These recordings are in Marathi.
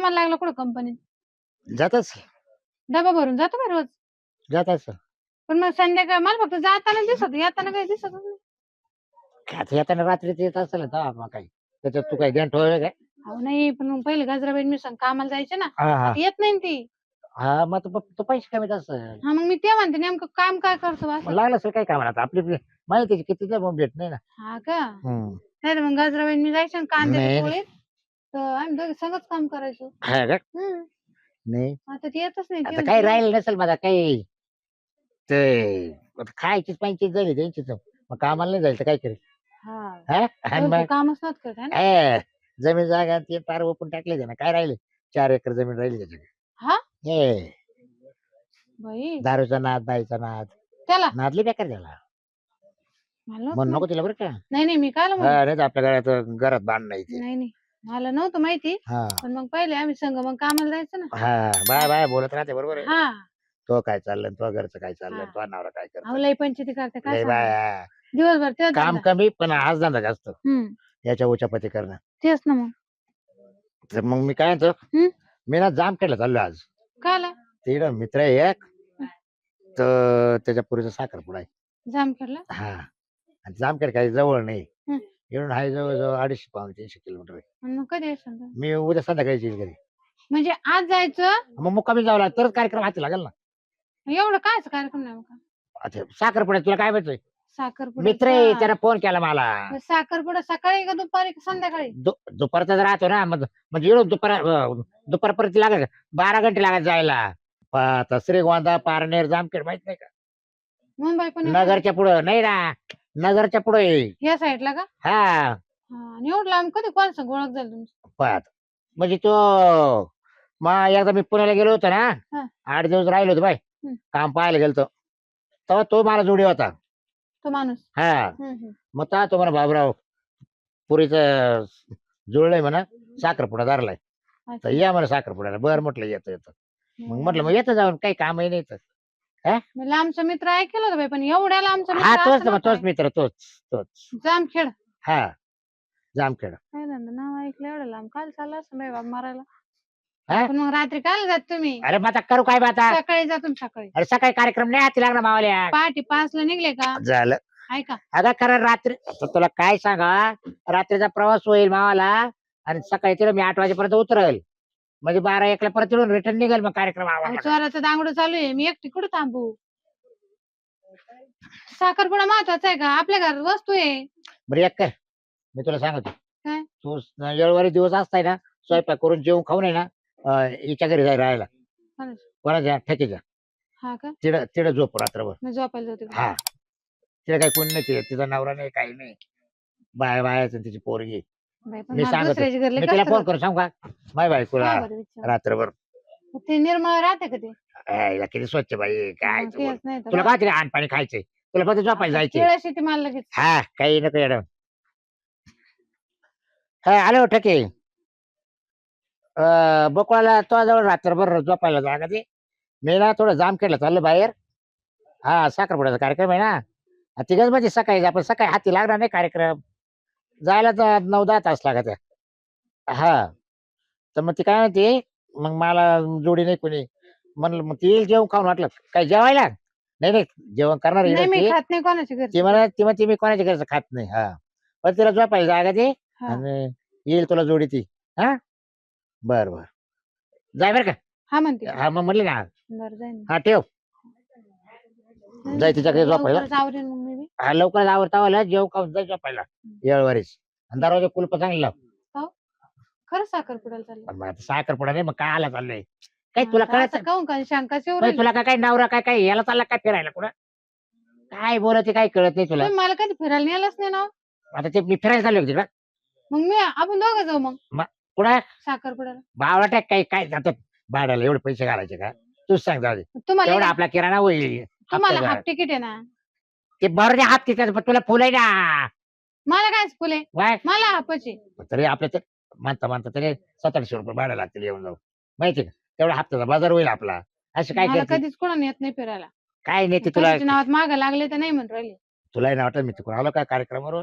कामाला लागला कुठं कंपनीत? जातच डबा भरून जातो का रोज? जातच पण मग संध्याकाळ मला फक्त जाताना दिसत, येताना काही दिसतच नाही. आता येताना रात्रीच येत असेल ना तेव्हा मग काही त्याच्यात तू काय ध्यान ठेवलं काय? अहो नाही, पण मग पहिले गजराबाई मी सांग कामाला जायचे ना, हा हा आता येत नाही ना ती. हा मग तो पैसे कमीत असेल हा मग मी ते म्हणते नेमकं काम काय करतो बा मग असं? लागलं असेल काय कामाला आता आपली माहिती किती भेट नाही ना. हा का? हम्म. नाही तर मग गजराबाई मी जायचे ना कांद्याच्या नाही पोळीत, तर आम्ही दोघे संगच काम करायचो. हा का? हम्म. नाही आता ती येतच नाही, ती आता म्हणते काही "ये." राहिलं नसेल माझा काही ते आता खायचीच पाहिजे झाली त्यांचीच मग कामाला नाही जायचं काय करेल हा हा आणि तो मग कामच नव्हत करत है ना. जमीन जागा ते पार ओपून टाकले ना काय राहिले 4 एकर जमीन राहिली त्याच्याकडे हा हे बाई, दारूचा नाद बाईचा नाद त्याला नादली बेकार झाला मला नव्हतं म्हणून नको माहित. तिला बरं का नाही नाही, मी काल म्हणू. हा नाही तर आपल्या घरात बांध नाही ते नाही नाही, मला नव्हतं माहिती. हा पण मग पहिले आम्ही संग मग कामाला जायचं ना. हा बाय बाय बोलत राहते बरोबर आहे हा तो काय चाललं तो घरचं काय चाललं हा, तो नवरा काय अहो करतो लय पंचायती करते काय लय सांगा. बाय दिवसभर तेच काम धंदा. कमी पण आज धंदा जास्त हम्म, याच्या उचापती करणं तेच ना मग. तर मग मी काय म्हणतो हम्म, मी ना जाम केलं चाललो आज काय आला? तिकडं मित्र आहे एक तर त्याच्या पुरीचा साखरपुडा आहे जामखेडला? हा आणि जामखेड काही जवळ नाही हम्म. इकडून आहे जवळ 250-300 किलोमीटर आहे आणि मग कधी यायचं सांगा? मी उद्या संध्याकाळी येईल घरी म्हणजे आज जायचं? मग मुक्कामी जावं लागेल तरच कार्यक्रम हाती लागेल ना एवढं कायच कार्यक्रम नाही बघा. अच्छा साखरपुडा तुला काय माहिती मित्र आहे साखरपुड्याचा? त्यानं फोन केला मला साखरपुडा सकाळी का दुपारी का संध्याकाळी? दुपारचाच राहतो ना मग म्हणजे इकडून दुपारपर्यंत लागेल 12 घंटे लागत जायला आता श्रीगोंदा पारनेर जामखेड माहित नाही का मुंबई पण नगरच्या पुढं नाही ना नगरच्या पुढे या साईडला का? हा हा, आणि एवढं लांब कधी कोण संग ओळख झाली तुमची? पाहत म्हणजे तो मग एकदा मी पुण्याला गेलो होतो ना हा. 8 दिवस राहिलो होतो बाय हम्म. काम पाहायला गेलतो तेव्हा तो मला जोडी होता तो माणूस? हा हम्म. मग तेव्हा तो म्हणा बाबराव पुरीचं जुळलंय म्हणा साखरपुडा धरलाय तर अच्छा. या म्हणा साखरपुड्याला बरं म्हटलं येतं येतं मग म्हटलं मग हम्म. येतं जाऊन काही कामही नाही तर मी लांबचा मित्र ऐकलं होतं बाई, पण एवढ्या लांबचा हा मित्र तोच असं ना मग नव्हता. तोच मित्र तोच जामखेड? हा जामखेड काय धंदा नाव ऐकलं एवढं लांब काल चालला असं बाई बाबा मारायला. हा? पण मग रात्री काल जात तुम्ही? अरे मग आता करू काय मग आता सकाळी जा तुम्ही सकाळी. अरे सकाळी कार्यक्रम नाही हाती लागणार मावाल्या पहाटे 5 ला निघले का? झालं ऐका, अगं खरं रात्री आता तुला काय सांगा रात्रीचा प्रवास होईल मावाला आणि सकाळी तिला मी 8 वाजेपर्यंत उतरेल म्हणजे 12-1 ला परत रिटर्न निघेल मग कार्यक्रम अहो आवडला चोराचं दांगडं चालू आहे, मी एकटी कुठं थांबू? साखरपुडा महत्वाचा आहे का? आपल्या घरात वस्तू आहे. बरं एक कर मी तुला सांगतो काय? तू रविवारी दिवस असताय ना स्वयंपाक करून जेवून खाऊन आहे ना हिच्या घरी जाय राहायला कोणाचं? कोणाच्या ठेकीच्या हा का? तिकडं झोप रात्रभर मी झोपायला जाते. हा तिला काही कोणी नाही तिचा नवरा नाही काही नाही बायाचं तिची पोरगी बाई पण मी मला सांगतो दुसऱ्याची घरले मी तिला कसं फोन करून सांगू का माय बायकोला का बरं विचार? रात्रभर ते निर्मळ राहते का ते? हिला किती स्वच्छ बाई काय मग तू बोल. तेच नाही तर तुला बा. काय तरी आण पाणी खायचंय तुला फक्त झोपायला जायचंय केळस येते मला लगेच. हा काही नको येडं हा आलो ठके बकोळाला तो जवळ रात्रभर झोपायला जागा ते मी ना थोडं जाम केलं चाललं बाहेर हा साखरपुड्याचा कार्यक्रम आहे ना तिघच म्हणजे सकाळी आपण सकाळी हाती लागणार नाही कार्यक्रम जायला तर 9-10 तास लागत हा तर मग ती काय म्हणते मग मला जोडी नाही कोणी म्हणलं मग ती येईल जेवण खाऊन वाटलं काय जेवायला नाही नाही जेवण करणार नाही मी ती खात नाही कोणाची घरची. ती म्हणते मी कोणाच्या घरचं खात नाही हा पण तिला झोपायला जागा ते हा. आणि येईल तुला जोडी ती हा बर बर जाय बरं का हा म्हणते. हा मग म्हणले ना बरं जाईन. हा ठेव जाय तिच्याकडे झोपायला लवकरच आवरेन मग मी बी. हा लवकर आवरता जेव खाऊन जाय झोपायला येळवारीच आणि दरवाजा कुलप चांगलं लाव. हो? खरंच साखरपुड्याला चालले? पण मग आता साखरपुडा नाही मग काय आला चाललंय काय तुला आता कळत असं काहून काय शंकाच येऊ नाही राहिली? तुला काय नवरा काय याला चालला काय फिरायला कुठं काय बोलत काय कळत नाही तुला तुम्ही मला कधी फिरायला नेलंच नाही ना हो. आता ते मी फिरायला चाललो तिकडं मग मी आपण दोघं जाऊ मग कुठं साखरपुड्याला. भावला टाक काही काय जातात भाड्याला एवढे पैसे घालायचे का तूच सांग जाऊ दे तुम्हाला तेवढा नाही- आपला किराणा होईल तुम्हाला हप्त्याचा. हाफ तिकीट आहे ना. ते बरं दे हात तिथं तुला फुल आहे ना मला काय फुले, वाय मला हापची. तरी आपल्या तर मानता तरी 700-800 रुपये भाडं लागतील येऊन जाऊ माहिती का तेवढा हप्त्याचा बाजार होईल आपला असं काय मला करते कधीच कोणा येत नाही फिरायला. काय नाही ते तुला कशाच्या नावात मागं लागले तर नाही म्हणून राहिले. तुलाही नाही वाटत मी तिकडून आलो काय कार्यक्रमावर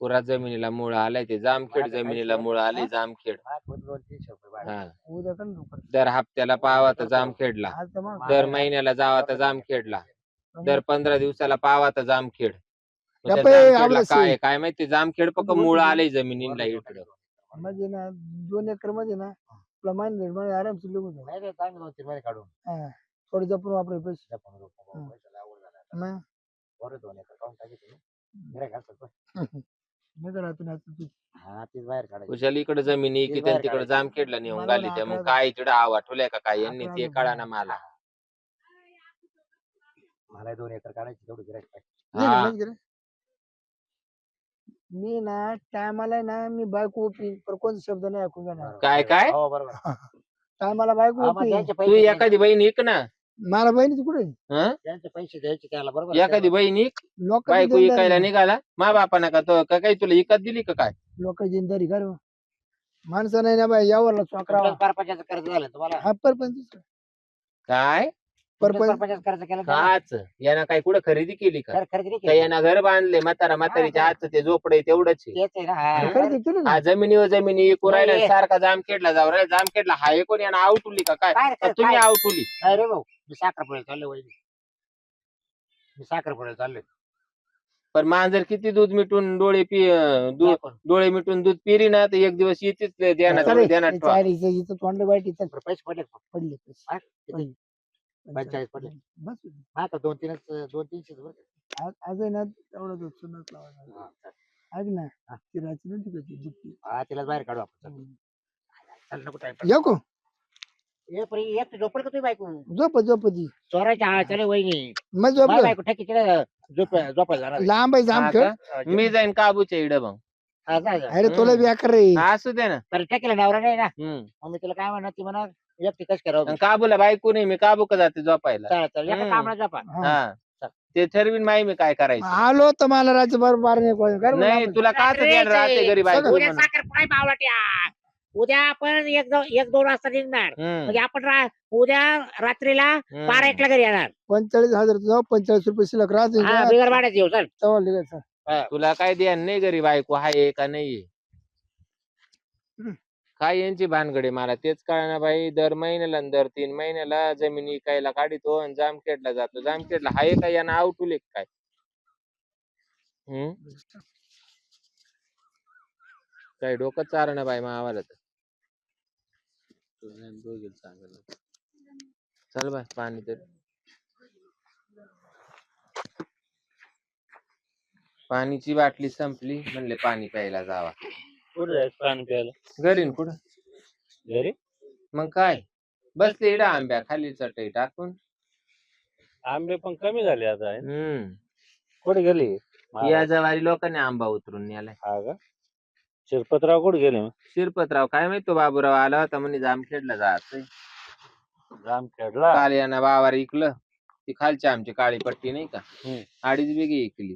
पुरा जमिनीला मुळ आलाय ते जामखेड जमिनीला मुळ आले जामखेड. 200-300 रुपये भाडं. हा उद्या कर ना लवकर. दर हप्त्याला पावा तर जामखेडला, आज तर मग दर महिन्याला जावा तर जामखेडला, दर 15 दिवसाला पावा तर जामखेड. मग त्या बापरे, जामखेडला आपलं काय शे- काय माहिती जामखेड पक्क मुळ आले जमिनीला इकडं. म्हणजे ना 2 एकर मध्ये ना आपला मान मध्ये आरामशीर लोक होतं. नाही रे, चांगलं 2-3 मध्ये काढून. हा. थोडं जपून वापरायचे पैसे. जपून जपून हं. पैशाला अवघड झालं. मग बरं 2 एकर काढून टाकायचे. गिऱ्हाईक असतात पण. नाही का राहतो ना आता तू. हा, तीच बाहेर काढायची. कुशाल इकडे जमिनी की बाहेर तिकडे काढायची. जामखेडला नेऊन मला घाली ना त्या. मग 11 काय तिकडे आव आठवलंय का काय यांनी 11 ते कळा ना मला. मला 2 एकर काढायची तेवढी गिऱ्हाईक पाहिजे. नाही हा. ना, नाही का रे? मी ना टायमाला ना मी बायको ओपी पर कोणता शब्द नाही ऐकून घेणार. काय काय हो, बरोबर. टायमाला बायको हा, मग ओपी. त्यांचे तू पैसे एखादी बहीण इक ना. मला बहिणीच कुठे हं? त्यांचे पैसे द्यायचे त्याला बरोबर. एखादी बहीण इक लोक बायको इकायला निघाला मा बापाना का तो का काही तुला इकत दिली का काय. लोक जिंदारी कर माणसं नाही ना बाई यावरला चोकरावा. परपंचाचं कर्ज झालं तुम्हाला. हा परपंच काय परपंच परपंचाचं कर्ज केलं ना? काच यानं काय कुठं खरेदी केली का. खरेदी नाही का केली. यानं घर बांधले म्हातारीच्या हातचं ते झोपडे तेवढंच आहे. तेच आहे ना. हा. खरेदी केली ना. हा जमिनीवर जमिनी इकू राहिला नाही. सारखा जामखेडला जाऊ राहिला. जामखेडला हाय कोण यानं आवटुली का काय काय का तुम्ही काय? आवटुली. नाही रे भाऊ, मी साखरपुड्याला चाललोय वहिनी. मी साखरपुड्याला चाललोय. पण मांजर किती दूध मिटून डोळे डोळे मिटून दूध पिरी ना तर एक दिवस येतेच ध्यानात चल रे, ध्यानात ठेवा. चारीचं इथं तोंड वाईट इथं पैसे पडले का? पडले पैसे. हा? पडले. 45 पडले. बस हा का 2-300 बरं का? आज आहे ना तेवढं सुनत लावायचं. हा, चल. ऐक ना ती रात्री नव्हती का ती दुपटी. हा, तिलाच बाहेर काढू आपण. चल. चल नको time येऊ का ये परी एक झोपड का तुम्ही बायको झोप ती चोरायच्या हा चले वहिनी. मग मला झोपलं बायको ठेकी झोपायला जाणार. लांब आहे जाम हा खेळ. का? मी जाईन काबूच्या इड मग. हा, जा, जा. अरे तुला बेकार रे. हा, असू दे ना. तर ठेकीला नवरा नाही ना. हम्म. मग मी तुला काय म्हणणार ती म्हणा एकटी कश करावं. आणि काबूला बायको नाही मी काबू का जाते झोपायला. चल चल एका हम्म. कामाला झोपा. हा. हा ते ठरवीन माही मी काय करायचं. आलो तर मला रात्री बरोबर नाही कोण. कर नाही बरं. तुला का राहते घरी बायको उद्या म्हणून. साखरपुडा आहे बावळट्या. उद्या आपण 1-2 वाजता निघणार. हम्म. म्हणजे आपण उद्या रात्रीला 12-1 घरी येणार. 45,000 जाऊ 45 रुपये शिल्लक राहते हा, बिगर भाड्यात येऊ चल. तेव्हा लिहायचं. तुला काय ध्यान नाही घरी बायको हाय का नाहीये. काय यांची भानगडे मला तेच कळना बाई. दर महिन्याला आणि दर 3 महिन्याला जमिनी इकायला काढितो आणि जामखेडला जातो. जामखेडला हाय का यानं आवटुले काय. काय डोकं चारणं बाई मावाला तर. चल बाय पाणी तर. पाणीची बाटली संपली म्हणले पाणी प्यायला जावा. कुठे जायचं पाणी प्यायला? घरी न कुठं घरी मग काय बसले इडा आंब्या खाली चटई टाकून. आंबे पण कमी झाले आता. हम्म. कुठे गेली? या जवारी लोकांनी आंबा उतरून नेलाय. हा का? शिरपतराव कुठे गेले मग? शिरपतराव काय माहित तो बाबूराव आला होता म्हणे जामखेडला जायचंय. जामखेडला? काल यानं वावर इकलं. ती खालची आमची काळी पट्टी नाही का 2.5 बिघे इकली.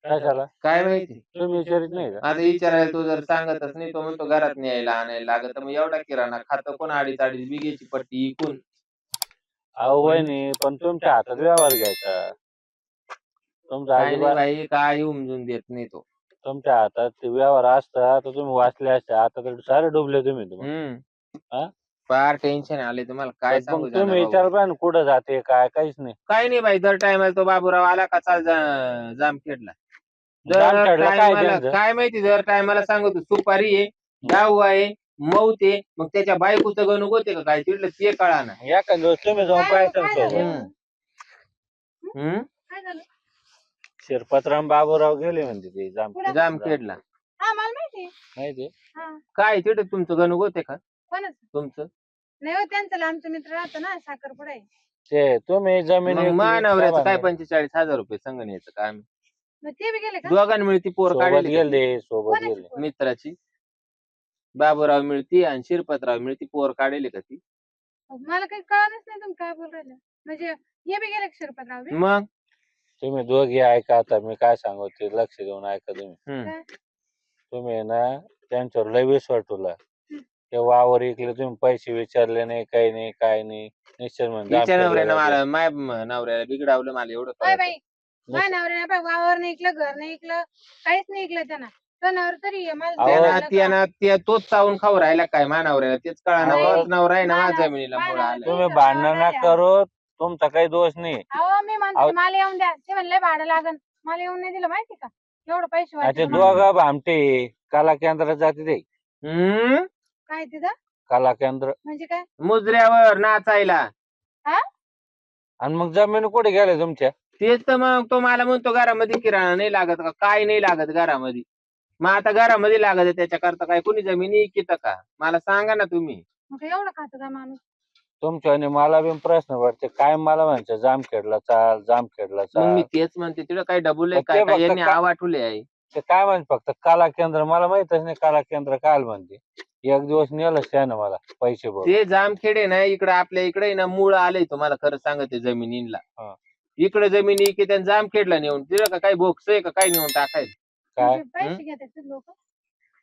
कशाला? काय माहिती तुम्ही विचारित नाही का? आता विचारायला तो जर सांगतच नाही तो म्हणतो घरात न्यायला आणायला लागत. मग एवढा किराणा खातं कोण 2.5 बिघेची पट्टी इकून. अहो वहिनी पण तुमच्या हातात व्यवहार घ्यायचा. तुमचा काय नाही अजिबात बाई काय उमजून देत नाही तो. तुमच्या हातात ते व्यवहार असता तर तुम्ही वाचले असते. आता तर सारे डुबले तुम्ही. हा? फार टेन्शन आले तुम्हाला काय सांगू. मग तुम्ही विचार पाहिजे ना कुठं जाते काय काहीच नाही. काय नाही बाई दर टायमाला तो बाबूराव आला का चाल जामखेडला. दर जामखेडला काय टायमाला त्यांचं? काय माहिती दर टायमाला सांगतो सुपारी आहे डाऊ आहे मौत आहे. मग त्याच्या बायकोचं गणू होते का काय तिथलं ते कळा ना. एखाद दिवस तुम्ही जाऊन काय पाहायचं काय सोबत. झालं? काय झालं? शिरपतराम बाबूराव गेले म्हणते ते जामखेडला हा मला माहिती माहिती? हा काय तिथे तुमचं गणू होते का कोणाच तुमचं. नाही हो त्यांचं लांबचं मित्र राहतो ना साखरपुडा आहे. ते तुम्ही जमीन मग विकली, मानवऱ्याचं काय काय 45,000 रुपये संघ न्यायचं काय मग ते बी गेले का? दोघांना मिळती पोर सोबत काढली गेले सोबत कोणाची गेले. पोरं? मित्राची. बाबूराव मिळती आणि शिरपतराव मिळती पोर काढले का ती. मला काही कळलंच नाही तुम्ही काय बोल राहिले. म्हणजे हे बी गेले का शिरपतराव बी? मग तुम्ही दोघे ऐका आता मी काय सांगू ते लक्ष देऊन ऐका तुम्ही. हम्म. तुम्ही आहे ना त्यांच्यावर लय विश्वास ठेवला. ते वावर इकले तुम्ही पैसे विचारले नाही काही नाही काय नाही. निश्चित म्हणजे तिच्या नवऱ्यानं जामखेडला मला माय नवऱ्याला बिघडावलं मला एवढं ओय कळतं. बाई माझ्या नवऱ्याने पाय वावर नाही ऐकलं, घर नाही ऐकलं, काहीच नाही ऐकलं त्यांना. तो नवरा तरी आहे, मला अहो, झालं त्यांना का? त्यानं त्या तोच चावून खाऊ राहिला काय मानावऱ्याला तेच कळाना. नाही. तोच नवरा आहे ना मला- माझ्या जमिनीला मला मोड आलाय. तुम्ही इथं भांडण वावर ना आहे. करू, तुमचा काही दोष नाही. अहो मी म्हणते अहो. मला येऊन द्या. ते म्हणले भाडं लागन, मला येऊन नाही दिलं माहिती का, एवढं पैसे अच्छा वाटले मला. दोघं भामटे कला केंद्रात जाते ते हम्म काय तिथं कला केंद्र. म्हणजे काय? मुजऱ्यावर नाचायला. आणि मग जमीन कुठे गेले तुमच्या? तेच तर मग तो मला म्हणतो घरामध्ये किराणा नाही लागत का, काय नाही लागत घरामध्ये. मग आता घरामध्ये लागत आहे, त्याच्याकरता काय कोणी जमीन इकित का मला सांगा ना तुम्ही. मग एवढं खातं का माणूस? तुमच्या आणि मला बी प्रश्न पडते काय मला म्हणायचं जामखेडला चाल जामखेडला मग चाल. मी तेच म्हणते तिकडे काय डबुल आहे मग ते काय काय फक्त यांनी का- आवाटुले आहे. ते काय म्हणते फक्त कला केंद्र, मला माहितच नाही कला केंद्र काय म्हणते. एक दिवस नेलंच त्यानं मला पैसे भरून. ते जामखेडे ना इकडे आपल्या इकडे ना मूळ आलंय तुम्हाला खरं सांगते जमिनीला. हा. इकडे जमिनी की त्या जामखेडला नेऊन तिला का काही बोक्स आहे का काय नेऊन टाकायला. काय म्हणजे पैसे घेतात लोक.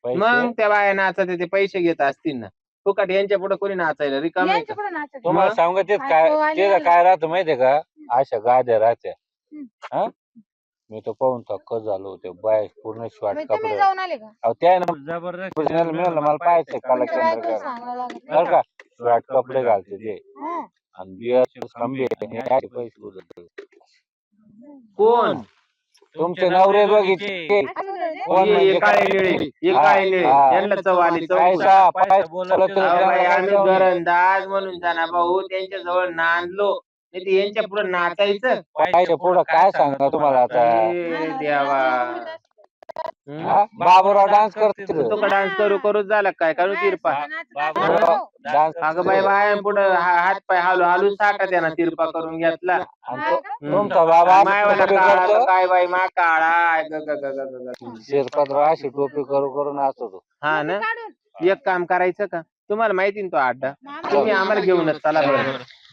पैसे मग त्या बाया नाचत ते पैसे घेत असतील ना. फुकट यांच्या पुढे कोणी नाचायला रिकाम आहे यांच्या का. पुढे नाचत. तुम्हाला मग? सांगू तेच काय काय तो आले ते आले. काय राहतं माहितीये का, अशा गाद्या राहत्या. हम्म. हा मी तो पाहून थक्क झालो होते बाय पूर्ण शॉर्ट म्हणजे तुम्ही कपडे. जाऊन आले का? अहो त्या जबरदस्त मिळालं मला पाहायचं कला तुमच्या केंद्र बायकोला काय सांगावं लागत नाही बरं का? का शॉर्ट कपडे घालते ते हं. आणि बिअर खंबे आणि असे पैसे उधळते. कोण तुमचे नवरे बघितले असं होतं ते? कोण ये म्हणजे काळे काय? निळे ये हा, काळे निळे हा. यांना चव आली चव. पैसा पैसा बोलत अहो बाई, आम्ही घरंदाज म्हणून जाना भाऊ त्यांच्या जवळ नांदलो नाही ते यांच्या पुढे नाचायचं. पाहिजे पुढं काय सांगा तुम्हाला आता. ए देवा. हम्म? हा? बाबूराव डान्स करते तो का डान्स करू करूच झाला काय करू तिरपा. डान्स अगं बाई बाय पुढे हात पाय हालू हालू साठा त्यानं तिरपा करून घेतला. तुमचा बाबा मायवाला टोपी काळा करतो तर काय बाई मा काळा आहे. ग ग ग ग ग ग. शिरपतराव अशी टोपी करू करून नाचतो. हा ना काढून एक काम करायचं का तुम्हाला माहिती ना तो अड्डा मामा तुम्ही आम्हाला घेऊनच चला बरं.